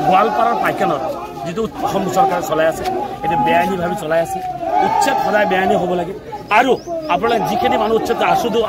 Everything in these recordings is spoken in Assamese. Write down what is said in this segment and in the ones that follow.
গোৱালপাৰাৰ পাইকানত যিটো অসম চৰকাৰে চলাই আছে এইটো বেআইনীভাৱে চলাই আছে। উচ্ছেদ সদায় বেআইনী হ'ব লাগে। আৰু আপোনালোকে যিখিনি মানুহ উচ্ছেদ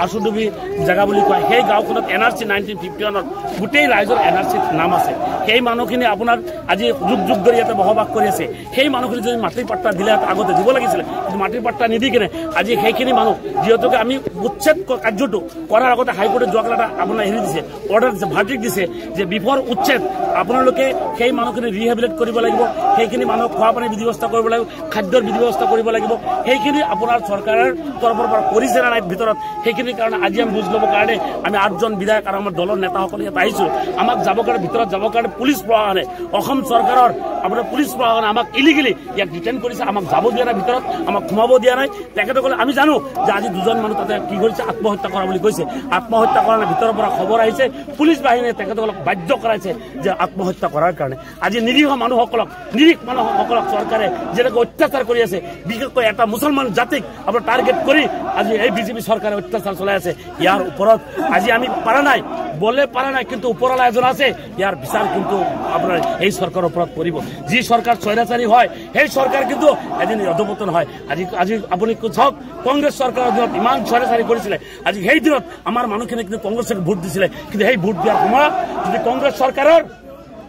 আচুডুবি জেগা বুলি কয় সেই গাঁওখনত NRC 1951ত গোটেই ৰাইজৰ NRCত নাম আছে। সেই মানুহখিনি আপোনাৰ আজি যুগ যুগ ধৰি ইয়াতে বসবাস কৰি আছে। সেই মানুহখিনি যদি মাটিৰ পাট্টা দিলে আগতে দিব লাগিছিলে, কিন্তু মাটিৰ পাট্টা নিদি কিনে আজি সেইখিনি মানুহ যিহেতুকে আমি উচ্ছেদ কাৰ্যটো কৰাৰ আগতে হাইকোৰ্টে যোৱাকালি এটা আপোনাৰ হেৰি দিছে, অৰ্ডাৰ দিছে, ভাৰ্ডিক্ট দিছে যে বিফৰ উচ্ছেদ আপোনালোকে সেই মানুহখিনি ৰিহেবিলিট কৰিব লাগিব, সেইখিনি মানুহক খোৱা পানীৰ বিধি ব্যৱস্থা কৰিব লাগিব, খাদ্যৰ বিধি ব্যৱস্থা কৰিব লাগিব। সেইখিনি আপোনাৰ চৰকাৰৰ তৰফৰ পৰা কৰিছে না নাই ভিতৰত, সেইখিনিৰ কাৰণে আজি আমি বুজ ল'বৰ কাৰণে আমি 8জন বিধায়ক আৰু আমাৰ দলৰ নেতাসকলে ইয়াত আহিছোঁ। আমাক যাবৰ কাৰণে ভিতৰত যাবৰ কাৰণে পুলিচ প্ৰশাসনে, অসম চৰকাৰৰ আপোনাৰ পুলিচ প্ৰশাসনে আমাক ইলিগেলি ইয়াক ডিটেইন কৰিছে, আমাক যাব দিয়া নাই ভিতৰত, আমাক সোমাব দিয়া নাই। তেখেতসকলে আমি জানো যে আজি 2জন মানুহ তাতে কি কৰিছে, আত্মহত্যা কৰা বুলি কৈছে। আত্মহত্যা কৰাৰ ভিতৰৰ পৰা খবৰ আহিছে, পুলিচ বাহিনীয়ে তেখেতসকলক বাধ্য কৰাইছে যে আত্মহত্যা কৰাৰ কাৰণে। আজি নিৰীহ মানুহসকলক চৰকাৰে যেনেকৈ অত্যাচাৰ কৰি আছে, বিশেষকৈ এটা মুছলমান জাতিক আপোনাৰ টাৰ্গেট কৰি আজি এই বিজেপি চৰকাৰে অত্যাচাৰ চলাই আছে। ইয়াৰ ওপৰত আজি আমি পাৰা নাই, বলে পাৰা নাই, কিন্তু ওপৰৱালা এজন আছে, ইয়াৰ বিচাৰ কিন্তু আপোনাৰ এই চৰকাৰৰ ওপৰত পৰিব। যি চৰকাৰ স্বৈৰাচাৰী হয় সেই চৰকাৰ কিন্তু এদিন অধপতন হয়। আজি আপুনি চাওক, কংগ্ৰেছ চৰকাৰৰ দিনত ইমান স্বৈৰাচাৰী কৰিছিলে, আজি সেই দিনত আমাৰ মানুহখিনি কিন্তু কংগ্ৰেছক ভোট দিছিলে, কিন্তু সেই ভোট দিয়াৰ সময়ত যদি কংগ্ৰেছ চৰকাৰৰ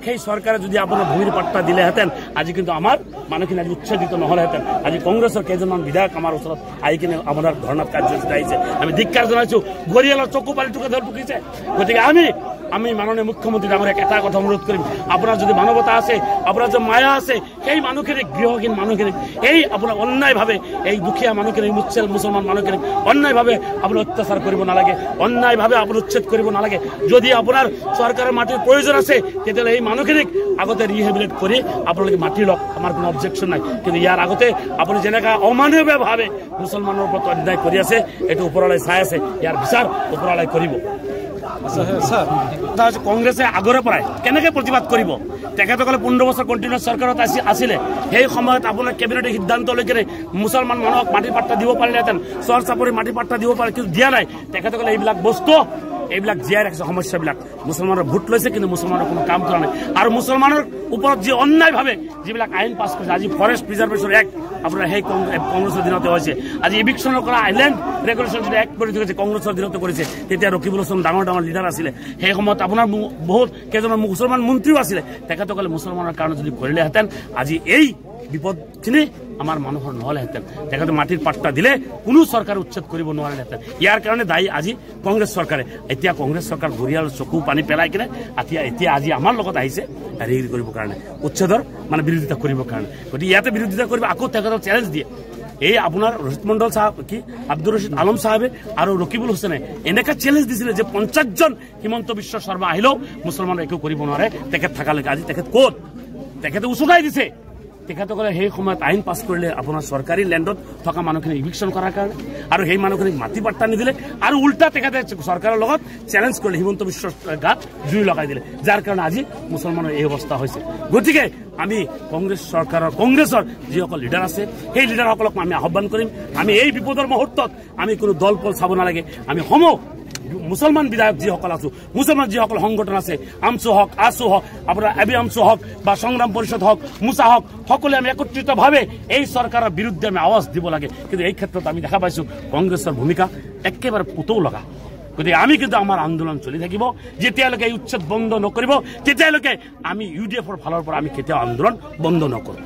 সেই চৰকাৰে যদি আপোনাৰ ভূমিৰ পাট্টা দিলেহেঁতেন আজি কিন্তু আমাৰ মানুহখিনি আজি উচ্ছেদিত নহ'লেহেঁতেন। আজি কংগ্ৰেছৰ কেইজনমান বিধায়ক আমাৰ ওচৰত আহি কিনে আপোনাৰ ধৰ্ণাত কাৰ্যসূচীত আহিছে, আমি ধিক্কাৰ জনাইছোঁ। গৰিয়ালৰ চকু পালিটোকে ধৰ টুকিছে। গতিকে আমি মাননীয় মুখ্যমন্ত্ৰী ডাঙৰীয়াক এটা কথা অনুৰোধ কৰিম, আপোনাৰ যদি মানৱতা আছে, আপোনাৰ যদি মায়া আছে, সেই মানুহখিনিক, গৃহহীন মানুহখিনিক, এই আপোনাৰ অন্যায়ভাৱে এই দুখীয়া মানুহখিনিক, মুছলমান মানুহখিনিক অন্যায়ভাৱে আপুনি অত্যাচাৰ কৰিব নালাগে, অন্যায়ভাৱে আপুনি উচ্ছেদ কৰিব নালাগে। যদি আপোনাৰ চৰকাৰৰ মাটিৰ প্ৰয়োজন আছে তেতিয়াহ'লে এই মানুহখিনিক আগতে ৰিহেবিলিট কৰি আপোনালোকে মাটি লওক, আমাৰ কোনো অবজেকশ্যন নাই। কিন্তু ইয়াৰ আগতে আপুনি যেনেকৈ অমানৱীয়ভাৱে মুছলমানৰ ওপৰত অন্যায় কৰি আছে, এইটো ওপৰলৈ চাই আছে, ইয়াৰ বিচাৰ ওপৰলৈ কৰিব। কংগ্ৰেছে আগৰে পৰাই কেনেকৈ প্ৰতিবাদ কৰিব? তেখেতসকলে 15 বছৰ কণ্টিনিউৱাছ চৰকাৰত আছিলে, সেই সময়ত আপোনাৰ কেবিনেটে সিদ্ধান্ত লৈ কিনে মুছলমান মানুহক মাটিৰ পাট্টা দিব পাৰিলেহেঁতেন, চৰ চাপৰি মাটিৰ পাট্টা দিব পাৰে, কিন্তু দিয়া নাই। তেখেতসকলে এইবিলাক বস্তু এইবিলাক জীয়াই ৰাখিছে, সমস্যাবিলাক। মুছলমানৰ ভোট লৈছে কিন্তু মুছলমানৰ কোনো কাম কৰা নাই। আৰু মুছলমানৰ ওপৰত যি অন্যায়ভাৱে যিবিলাক আইন পাছ কৰিছে, আজি ফৰেষ্ট প্ৰিজাৰ্ভেশ্যন এক্ট আপোনাৰ সেই কংগ্ৰেছৰ দিনতে হৈছে। আজি ইভিকশ্যনৰ কৰা আইলেণ্ড ৰেগুলেশ্যন যদি এক্ট কৰি থৈছে, কংগ্ৰেছৰ দিনতে কৰিছে। তেতিয়া ৰকিবুল হাছান ডাঙৰ লিডাৰ আছিলে, সেই সময়ত আপোনাৰ বহুত কেইজনমান মুছলমান মন্ত্ৰীও আছিলে। তেখেতসকলে মুছলমানৰ কাৰণে যদি কৰিলেহেঁতেন আজি এই বিপদখিনি আমাৰ মানুহৰ নহ'লেহেঁতেন। তেখেতে মাটিৰ পাট্টা দিলে কোনো চৰকাৰে উচ্ছেদ কৰিব নোৱাৰিলেহেঁতেন। ইয়াৰ কাৰণে দায়ী আজি কংগ্ৰেছ চৰকাৰে। এতিয়া কংগ্ৰেছ চৰকাৰ ঘূৰিয়াল চকু পানী পেলাই কিনে এতিয়া আজি আমাৰ লগত আহিছে হেৰি কৰিবৰ কাৰণে, উচ্ছেদৰ মানে বিৰোধিতা কৰিবৰ কাৰণে। গতিকে ইয়াতে বিৰোধিতা কৰিব, আকৌ তেখেতক চেলেঞ্জ দিয়ে। এই আপোনাৰ ৰচিদ মণ্ডল চাহাব, আব্দুৰ ৰচিদ আলম চাহাবে আৰু ৰকিবুল হুছেইনে এনেকৈ চেলেঞ্জ দিছিলে যে 50জন হিমন্ত বিশ্ব শৰ্মা আহিলেও মুছলমানে একো কৰিব নোৱাৰে তেখেত থকালৈকে। আজি তেখেত ক'ত? তেখেতে উচুকাই দিছে। তেখেতসকলে সেই সময়ত আইন পাছ কৰিলে আপোনাৰ চৰকাৰী লেণ্ডত থকা মানুহখিনি ইভিকশ্যন কৰাৰ কাৰণে, আৰু সেই মানুহখিনিক মাটি পাট্টা নিদিলে, আৰু উল্টা তেখেতে চৰকাৰৰ লগত চেলেঞ্জ কৰিলে, হিমন্ত বিশ্ব গাত জুই লগাই দিলে, যাৰ কাৰণে আজি মুছলমানৰ এই অৱস্থা হৈছে। গতিকে আমি কংগ্ৰেছৰ যিসকল লিডাৰ আছে সেই লিডাৰসকলক আমি আহ্বান কৰিম, আমি এই বিপদৰ মুহূৰ্তত আমি কোনো দল পল চাব নালাগে। আমি মুছলমান বিধায়ক যিসকল আছো, মুছলমান যিসকল সংগঠন আছে, আমছু হওক, আসু হওক, আপোনাৰ এবি আমছু হওক বা সংগ্ৰাম পৰিষদ হওক, মুছা হওক, সকলোৱে আমি একত্ৰিতভাৱে এই চৰকাৰৰ বিৰুদ্ধে আমি আৱাজ দিব লাগে। কিন্তু এই ক্ষেত্ৰত আমি দেখা পাইছোঁ কংগ্ৰেছৰ ভূমিকা একেবাৰে পুতৌ লগা। গতিকে আমি কিন্তু আমাৰ আন্দোলন চলি থাকিব, যেতিয়ালৈকে এই উচ্ছেদ বন্ধ নকৰিব তেতিয়ালৈকে আমি UDFৰ ফালৰ পৰা আমি কেতিয়াও আন্দোলন বন্ধ নকৰোঁ।